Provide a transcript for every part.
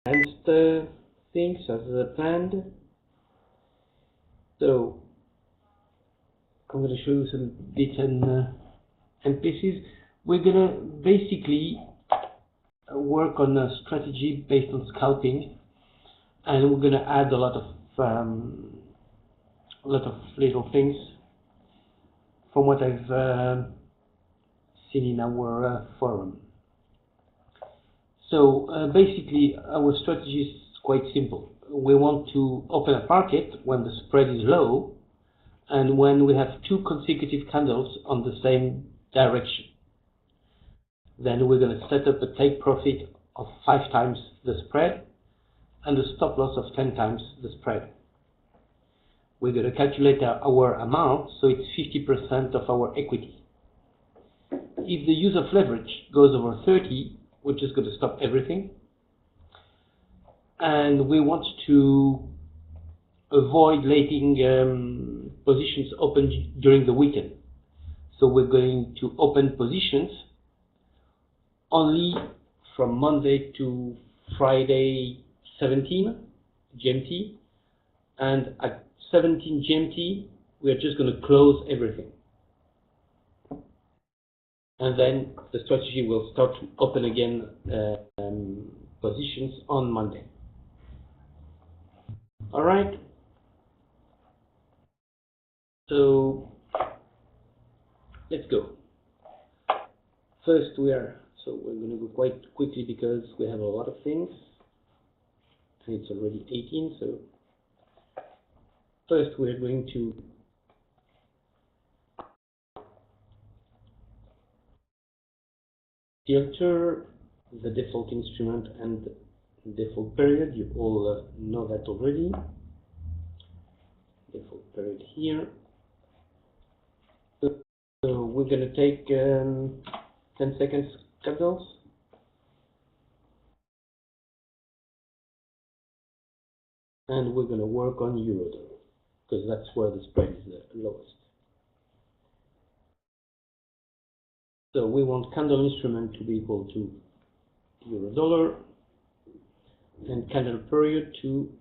things as planned. So I'm going to show you some bits and pieces. We're going to basically work on a strategy based on scalping, and we're going to add a lot of little things from what I've seen in our forum. So basically our strategy is quite simple. We want to open a market when the spread is low and when we have two consecutive candles on the same direction. Then we're going to set up a take profit of 5 times the spread and a stop loss of 10 times the spread. We're going to calculate our amount, so it's 50% of our equity. If the use of leverage goes over 30, we're just going to stop everything. And we want to avoid letting positions open during the weekend. So we're going to open positions only from Monday to Friday 17 GMT, and at 17 GMT we are just going to close everything, and then the strategy will start to open again positions on Monday. All right, so let's go. First we're going to go quite quickly because we have a lot of things and it's already 18. So first we're going to filter the default instrument and default period. You all know that already. Default period here. So we're going to take 10 seconds candles. And we're going to work on euro dollar because that's where the spread is the lowest. So we want candle instrument to be equal to euro dollar and candle period to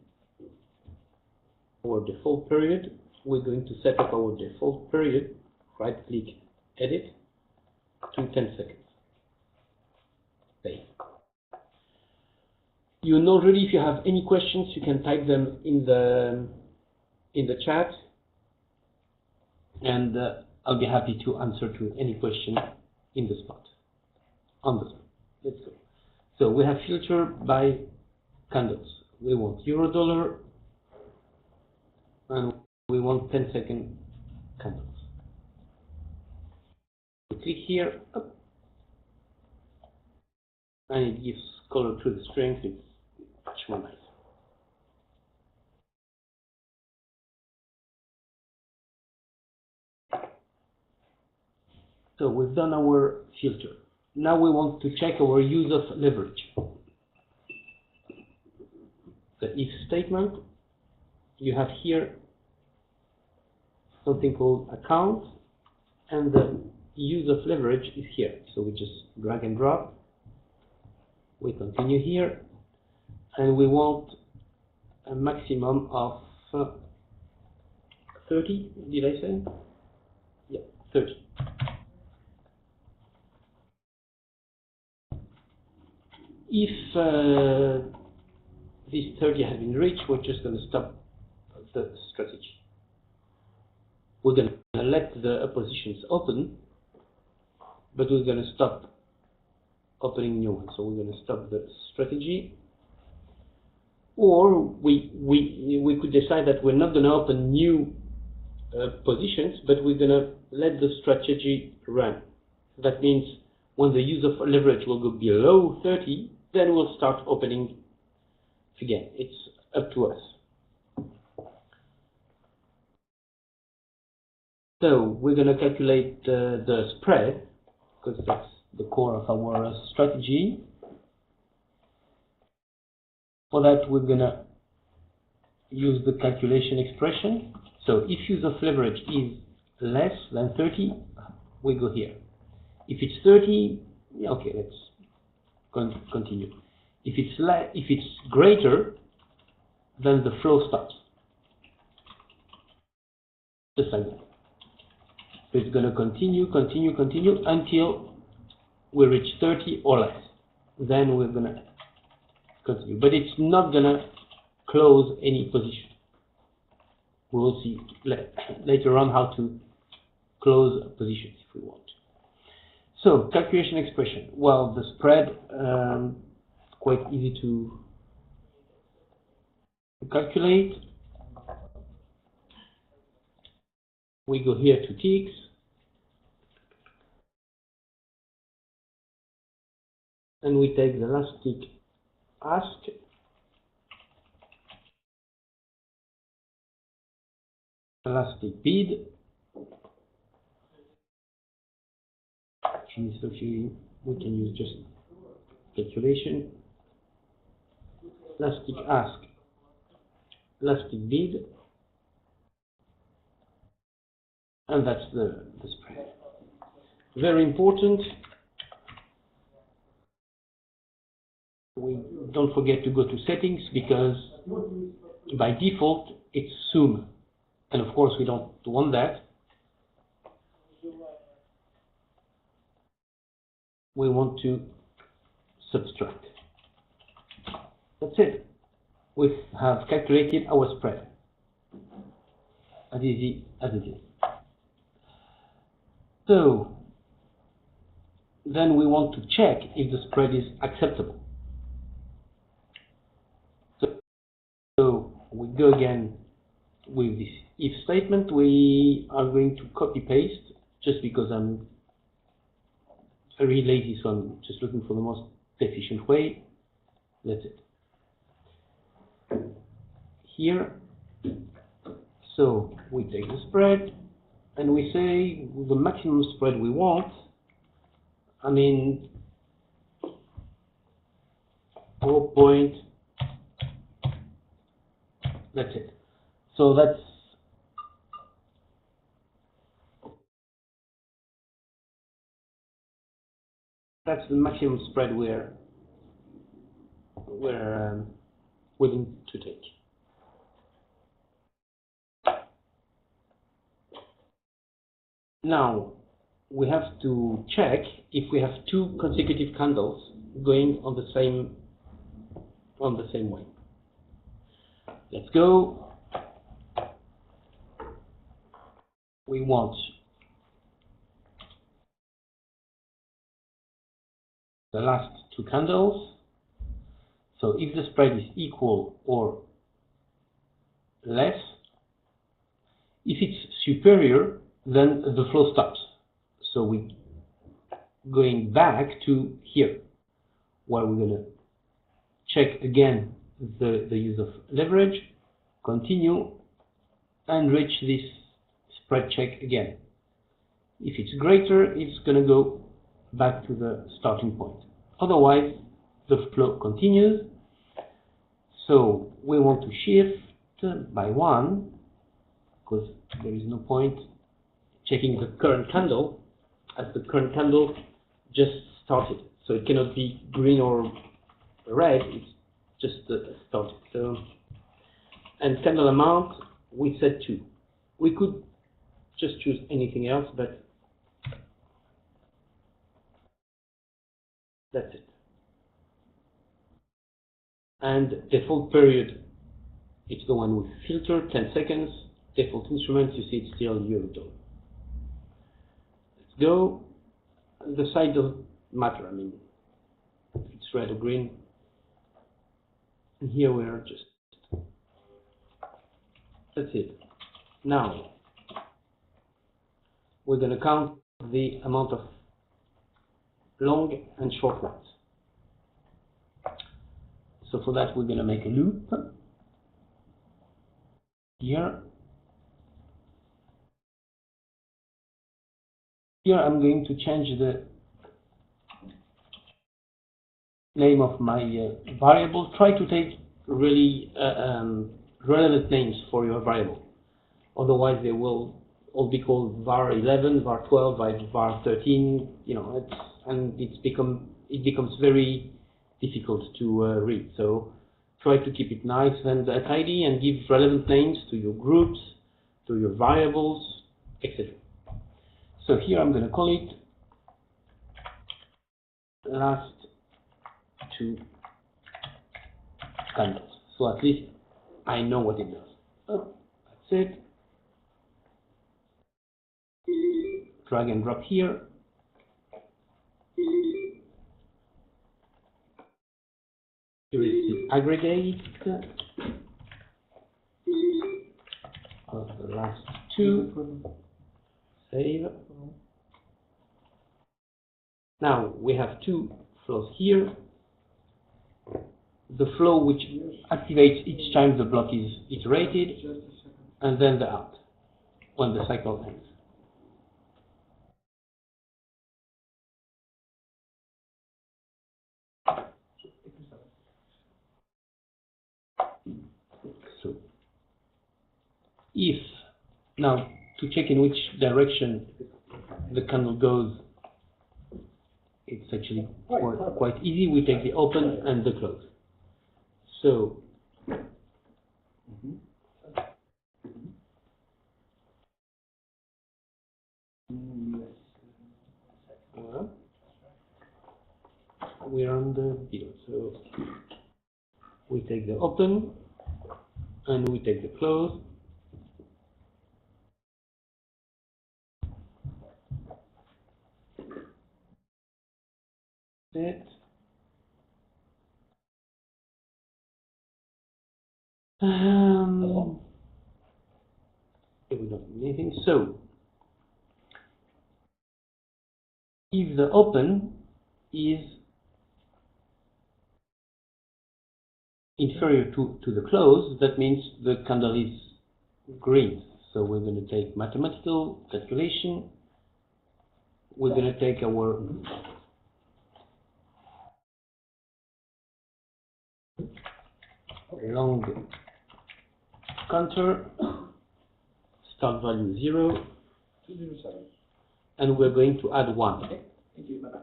our default period. We're going to set up our default period, right click, edit, to 10 seconds. Save. You know already, if you have any questions, you can type them in the chat, and I'll be happy to answer to any question in the spot, on the spot. Let's go. So we have filter by candles. We want euro dollar, and we want 10-second candles. We click here, up, and it gives color to the strings. It's much more nice. So we've done our filter. Now we want to check our use of leverage. The if statement, you have here something called account, and the use of leverage is here. So we just drag and drop. We continue here, and we want a maximum of 30, did I say? Yeah, 30. If this 30 has been reached, we're just going to stop the strategy. We're going to let the positions open, but we're going to stop opening new ones. So we're going to stop the strategy, or we could decide that we're not going to open new positions, but we're going to let the strategy run. That means when the use of leverage will go below 30, then we'll start opening again. It's up to us. So we're going to calculate the spread, because that's the core of our strategy. For that, we're going to use the calculation expression. So if use of leverage is less than 30, we go here. If it's 30, okay, let's continue. If it's greater, then the flow stops. Just like that. So it's going to continue until we reach 30 or less. Then we're going to continue. But it's not going to close any position. We will see later on how to close positions if we want. So, calculation expression. Well, the spread quite easy to calculate. We go here to ticks. And we take the last tick, ask. Elastic bid. Actually, we can use just calculation. Elastic ask, elastic bid, and that's the spread. Very important. We don't forget to go to settings, because by default it's sum, and of course we don't want that. We want to subtract. That's it. We have calculated our spread. As easy as it is. So then we want to check if the spread is acceptable. So we go again with this if statement. We are going to copy paste, just because I'm very lazy, so I'm just looking for the most efficient way. That's it. Here, so we take the spread and we say the maximum spread we want. I mean, 4 point. That's it. So that's the maximum spread we're willing to take. Now we have to check if we have two consecutive candles going on the same way. Let's go. We want the last two candles. So if the spread is equal or less, if it's superior, then the flow stops. So we going back to here, where we're going to check again the use of leverage, continue, and reach this spread check again. If it's greater, it's going to go back to the starting point. Otherwise, the flow continues. So we want to shift by 1, because there is no point checking the current candle, as the current candle just started. So it cannot be green or red, it's just started. So, and candle amount, we set 2. We could just choose anything else, but that's it. And default period, it's the one we filter, 10 seconds. Default instrument, you see it's still Eurodollar. Let's go. The size doesn't matter, I mean, if it's red or green. And here we are just, that's it. Now, we're going to count the amount of long and short ones. So for that, we're going to make a loop here. Here I'm going to change the name of my variable. Try to take really relevant names for your variable. Otherwise, they will all be called var 11, var 12, var 13. You know, it becomes very difficult to read. So try to keep it nice and tidy, and give relevant names to your groups, to your variables, etc. So here I'm going to call it last two candles. So at least I know what it does. Oh, that's it. Drag and drop here. Here is the aggregate of the last two. Save. Now we have two flows here. The flow which activates each time the block is iterated, and then the out when the cycle ends. So if now to check in which direction the candle goes, it's actually quite easy. We take the open and the close. So well, we're on the below. So we take the open and we take the close. It. We don't need anything. So if the open is inferior to the close, that means the candle is green. So we're going to take mathematical calculation. We're going to take our long counter, start value 0, 207, and we're going to add 1. Okay. Thank you. Bye-bye.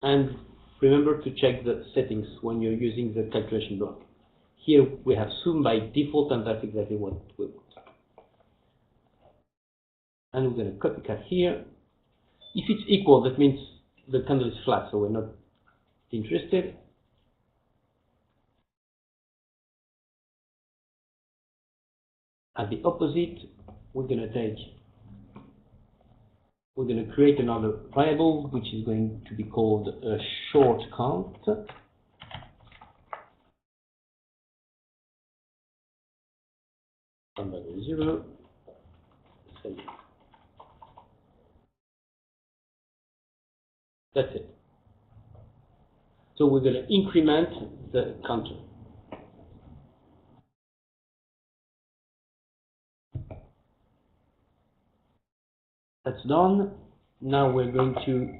And remember to check the settings when you're using the calculation block. Here we have sum by default, and that's exactly what we want. And we're going to copycat here. If it's equal, that means the candle is flat, so we're not interested. At the opposite, we're going to create another variable, which is going to be called a short count. And value 0. Save. That's it. So we're going to increment the counter. That's done. Now we're going to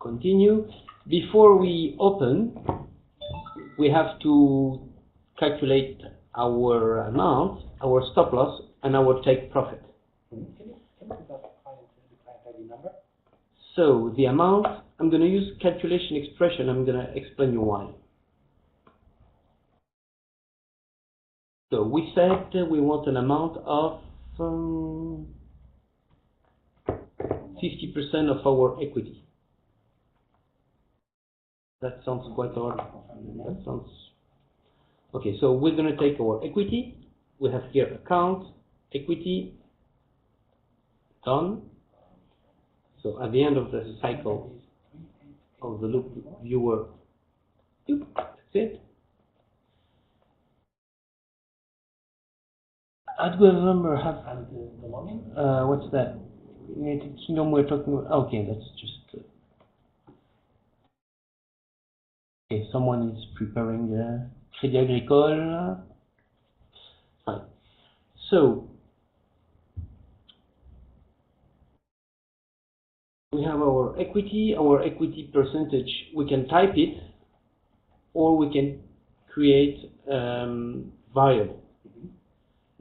continue. Before we open, we have to calculate our amount, our stop loss, and our take profit. So the amount, I'm going to use calculation expression. I'm going to explain you why. So we said we want an amount of 50% of our equity. That sounds quite odd. That sounds okay. So we're going to take our equity. We have here account, equity, done. So at the end of the cycle of the loop viewer, that's it. Do we remember what's that? United Kingdom we're talking about. Okay, that's just okay. Someone is preparing Crédit Agricole. Fine. So we have our equity percentage. We can type it, or we can create variable.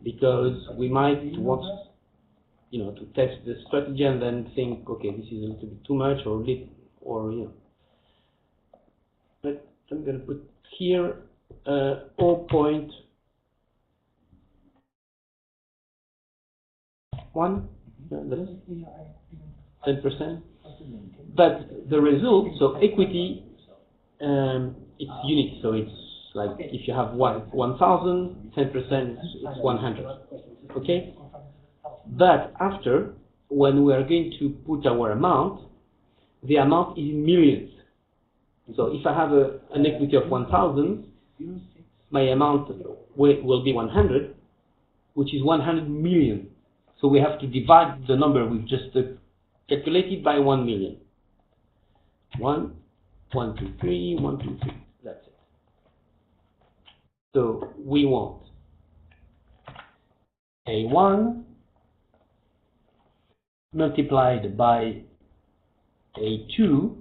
because we might want, to test the strategy and then think, okay, this is a little bit too much, or But I'm going to put here 0.1. That's 10%. But the result, so equity, it's unit, so it's like if you have 1,000, 10% it's 100. Okay? But after, when we are going to put our amount, the amount is in millions. So if I have an equity of 1,000, my amount will be 100, which is 100 million. So we have to divide the number we've just calculated by 1 million. 1, 1, 2, 3, 1, 2, 3. That's it. So we want A1 multiplied by A2.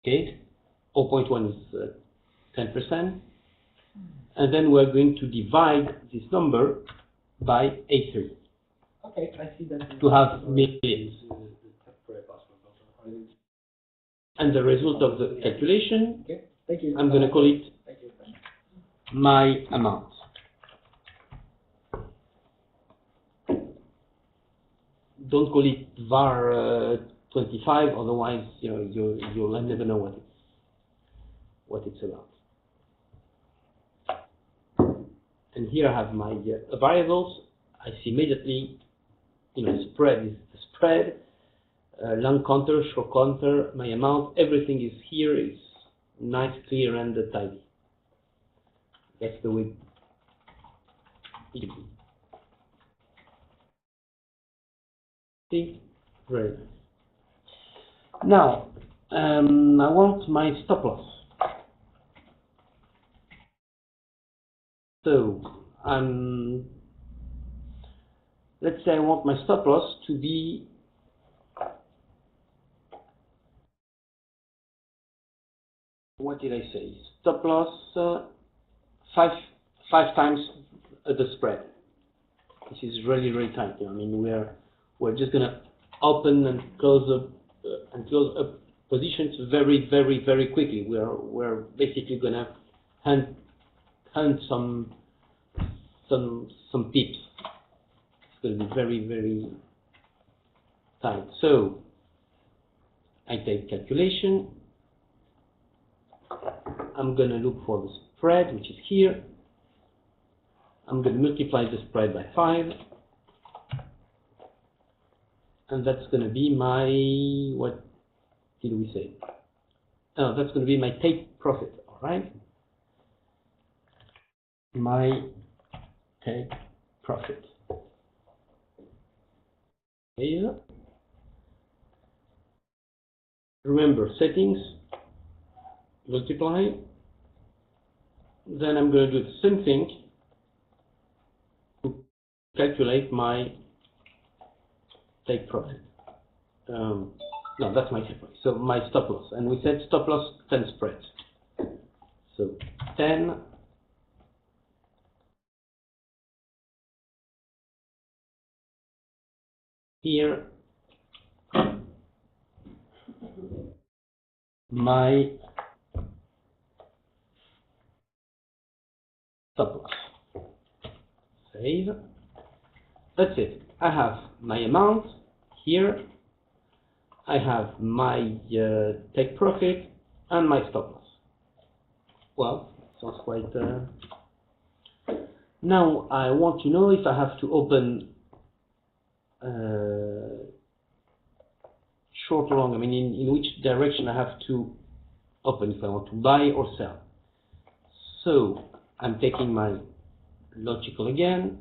Okay, 0.1 is 10%. And then we're going to divide this number by A3. Okay, I see that. To have millions. And the result of the calculation, okay. Thank you. I'm going to call it my amount. Don't call it var 25, otherwise you'll never know what it's about. And here I have my variables. I see immediately, spread is the spread, long counter, short counter, my amount, everything is here, is nice, clear, and tidy. That's the way it is. See? Very nice. Now, I want my stop loss. So, let's say I want my stop loss to be what did I say? Stop loss five times the spread. This is really, really tight. I mean, we're just gonna open and close up positions very, very, very quickly. We're basically gonna hunt some pips. It's gonna be very, very tight. So I take calculation. I'm gonna look for the spread, which is here. I'm gonna multiply the spread by 5. And that's going to be my, what did we say? Oh, that's going to be my take profit, all right? My take profit. Here. Remember, settings, multiply. Then I'm going to do the same thing to calculate my take profit. No, that's my take profit. So my stop loss, and we said stop loss 10 spreads. So 10 here. My stop loss. Save. That's it. I have my amount here. I have my take profit and my stop loss. Well, sounds quite. Now I want to know if I have to open short or long. I mean, in which direction I have to open if I want to buy or sell. So I'm taking my logical again.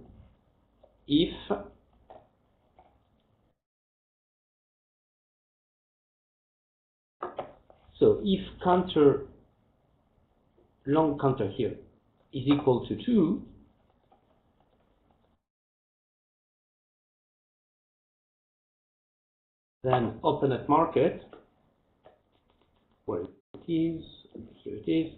If counter long counter here is equal to 2, then open at market, where it is, here it is,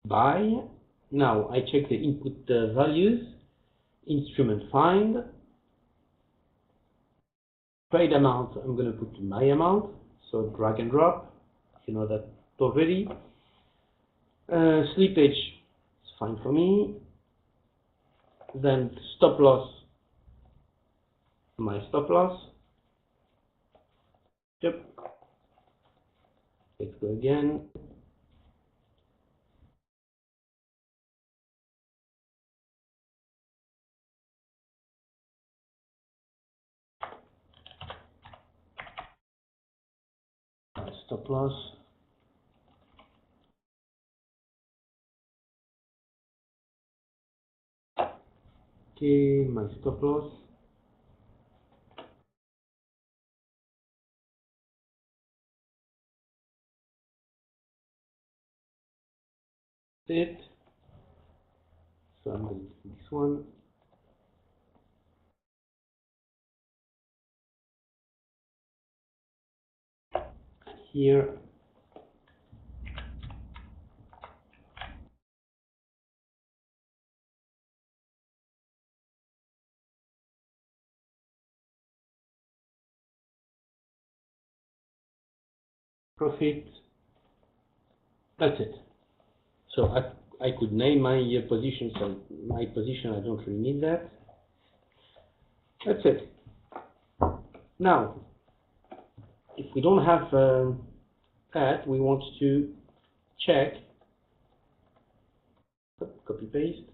buy. Now I check the input values, instrument find, trade amount, I'm going to put my amount, so drag and drop, you know that already. Slippage is fine for me. Then stop loss, my stop loss. Yep. Let's go again. Stop loss. Okay, my stop loss. It. So I'm going to do this one. Here. Profit. That's it. So I could name my positions, and my position, I don't really need that. That's it. Now, if we don't have that, we want to check, copy paste,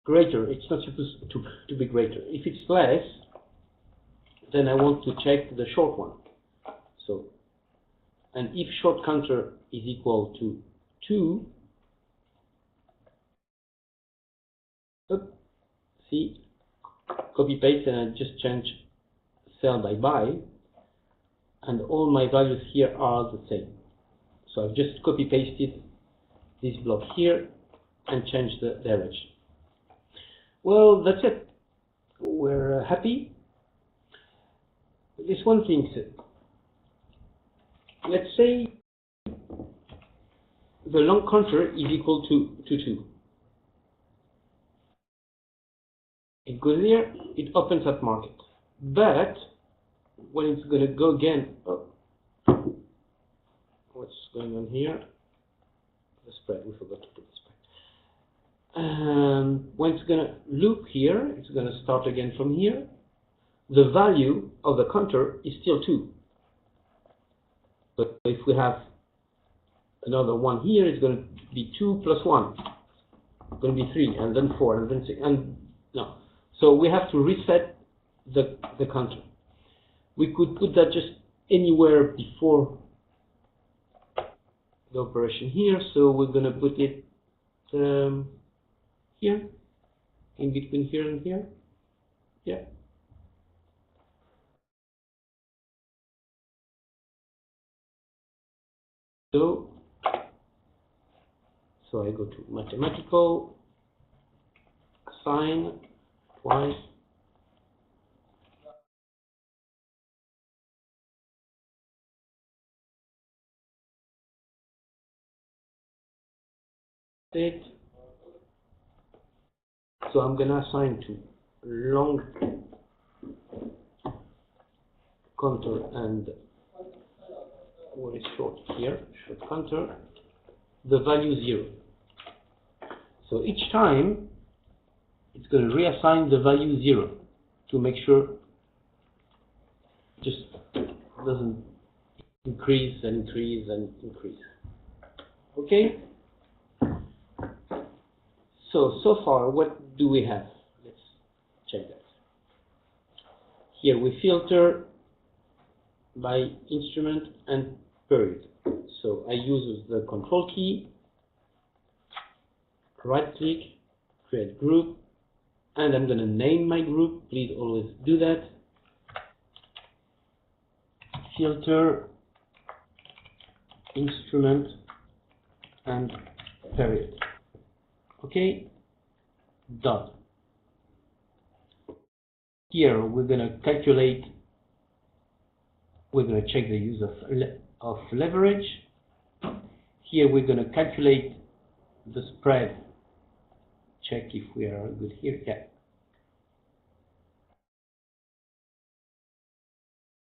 greater. It's not supposed to be greater. If it's less, then I want to check the short one. So, and if short counter is equal to 2, see, copy paste, and I just change sell by buy, and all my values here are the same. So I've just copy pasted this block here and changed the direction. Well, that's it. We're happy. This one thing, let's say the long counter is equal to 2. It goes here, it opens up market. But when it's going to go again, oh, what's going on here? The spread, we forgot to put the spread. When it's going to loop here, it's going to start again from here. The value of the counter is still 2. But if we have another one here, it's going to be 2 plus 1. It's going to be 3, and then 4, and then 6, and no. So we have to reset the counter. We could put that just anywhere before the operation here, so we're going to put it here, in between here and here. Yeah. So I go to mathematical, assign twice, state. So I'm going to assign to long counter and what is short here, short counter, the value 0. So each time it's going to reassign the value 0 to make sure it just doesn't increase and increase and increase. Okay? So far, what do we have? Let's check that. Here we filter by instrument and period. So I use the control key, right click, create group, and I'm going to name my group. Please always do that. Filter, instrument, and period. Okay, done. Here we're going to calculate, we're going to check the use of leverage. Here we're going to calculate the spread. Check if we are good here. Yeah.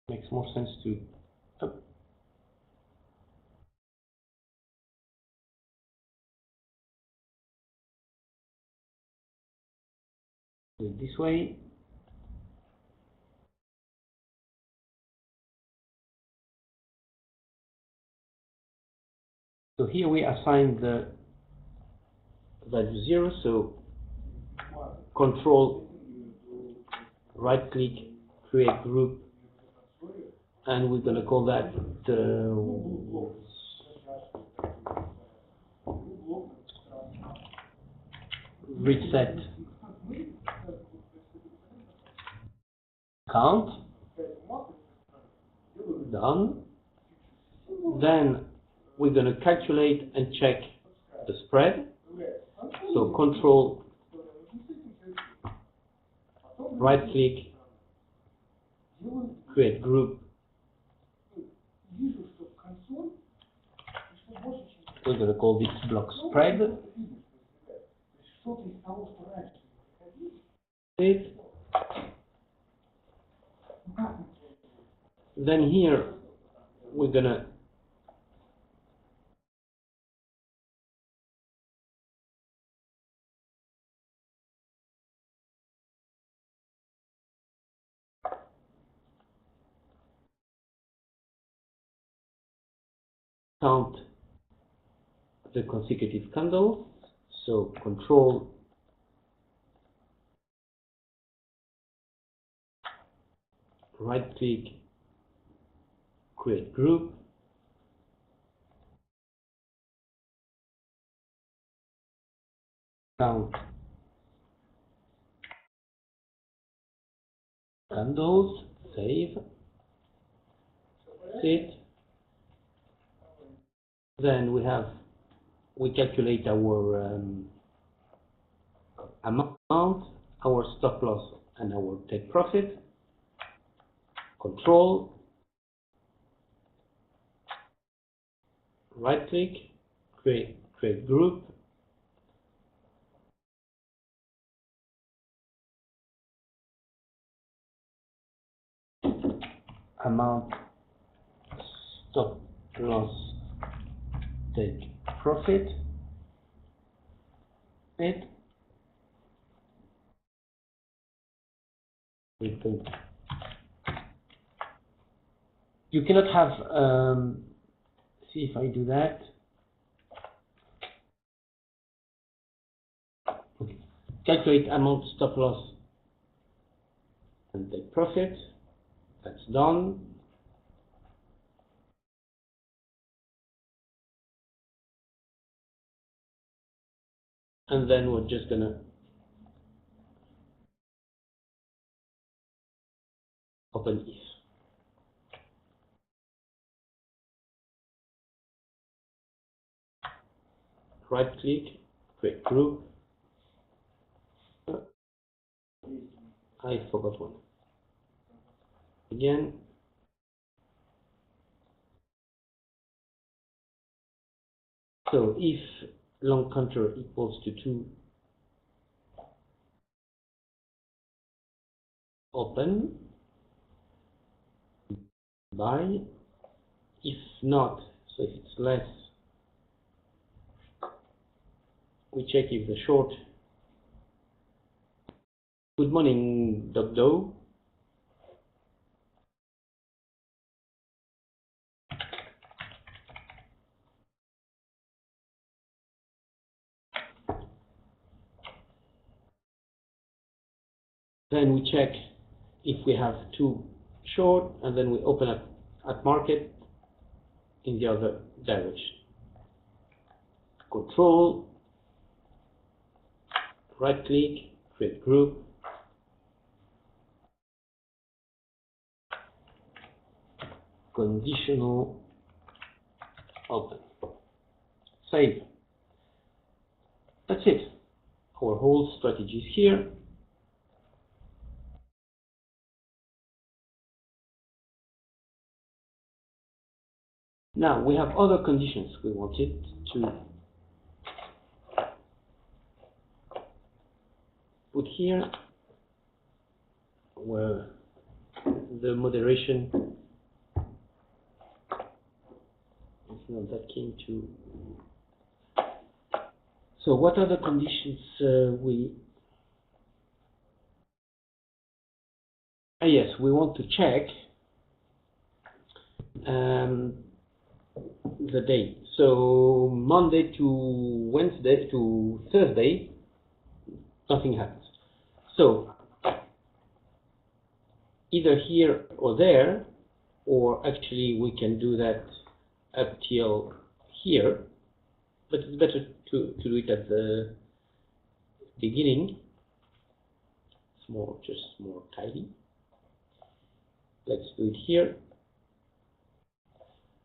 Makes more sense to do it this way. So here we assign the value 0, so control, right click, create group, and we're going to call that reset count. Done. Then we're going to calculate and check the spread. So control, right click, create group. We're going to call this block spread. Then here we're going to count the consecutive candles. So control, right click, create group. Count candles, save, sit. Then we calculate our amount, our stop loss, and our take profit. Control, right click, create group. Amount, stop loss, take profit. It. You cannot have. See if I do that. Okay. Calculate amount, stop loss, and take profit. That's done. And then we're just gonna open if. Right click, create group. I forgot one. Again. So if long counter equals to 2, open, buy. If not, so if it's less, we check if the short. Good morning, Dogdo. Then we check if we have 2 short, and then we open up at market in the other direction. Control, right click, create group. Conditional open. Save. That's it. Our whole strategy is here. Now we have other conditions we wanted to put here, where the moderation is not that keen to. So what are the conditions yes, we want to check the day. So Monday to Wednesday to Thursday, nothing happens. So either here or there, or actually we can do that up till here, but it's better to do it at the beginning. It's just more tidy. Let's do it here.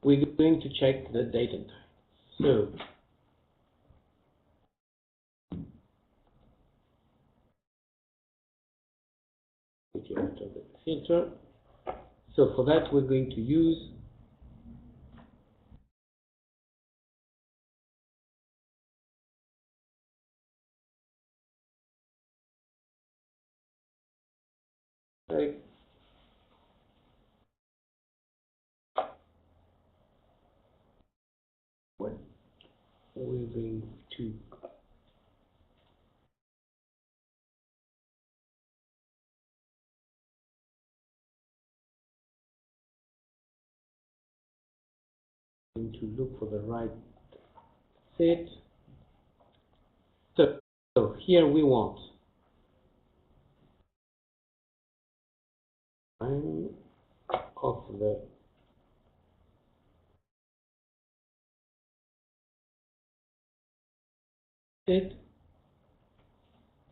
We're going to check the date and time. So put it after the filter. So for that we're going to use when we're going to look for the right set. So here we want time of the set.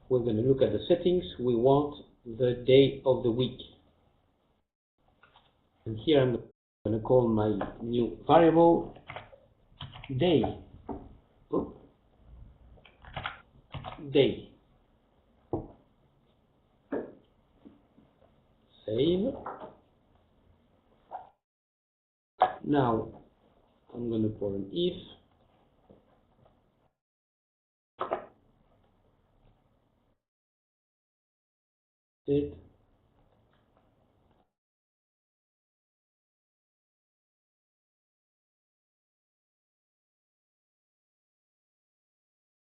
We're going to look at the settings. We want the day of the week. And here I'm going to call my new variable day. Oh, day. Save. Now I'm going to put an if. Set.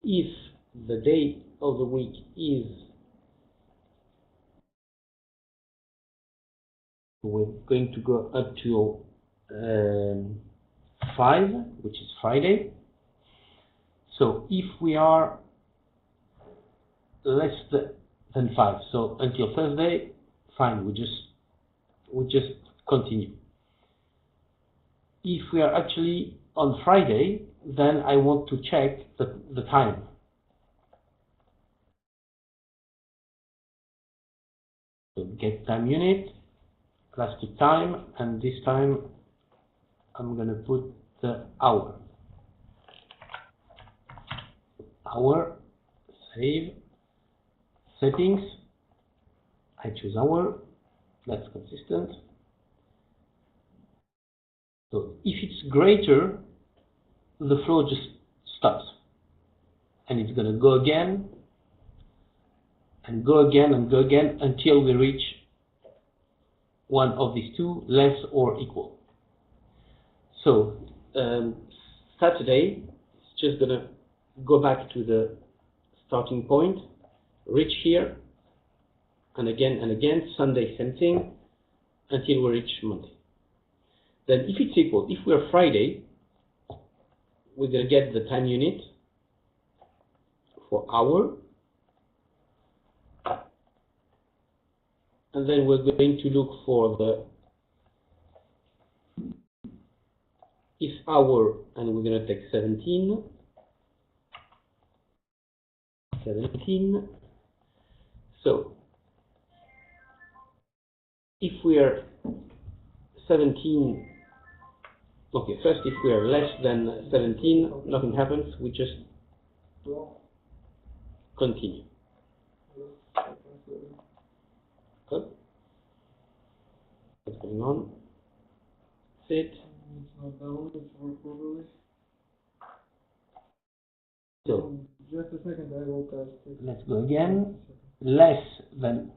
If the day of the week is, we're going to go up to 5, which is Friday. So if we are less than 5, so until Thursday, fine, we just continue. If we are actually on Friday, then I want to check the time. So get time unit, plastic time, and this time I'm going to put the hour. Hour, save, settings, I choose hour, that's consistent. So if it's greater, the flow just stops. And it's going to go again, and go again, and go again, until we reach one of these two, less or equal. So Saturday, it's just going to go back to the starting point, reach here, and again, Sunday same thing, until we reach Monday. Then if it's equal, if we're Friday, we're going to get the time unit for hour, and then we're going to look for the if hour, and we're going to take 17. So if we are 17, okay, first if we are less than 17, nothing happens, we just continue. What's going on? Set. not down, it's more probably. So Just a second, I will test it. let's go again. Less than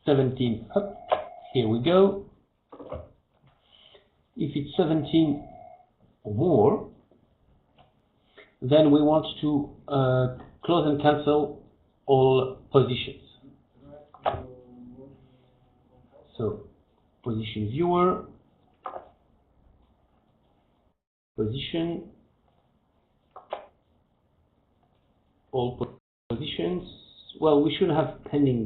17. Up. Here we go. If it's 17 or more, then we want to close and cancel all positions. So position viewer, position, all positions. Well, we should have pending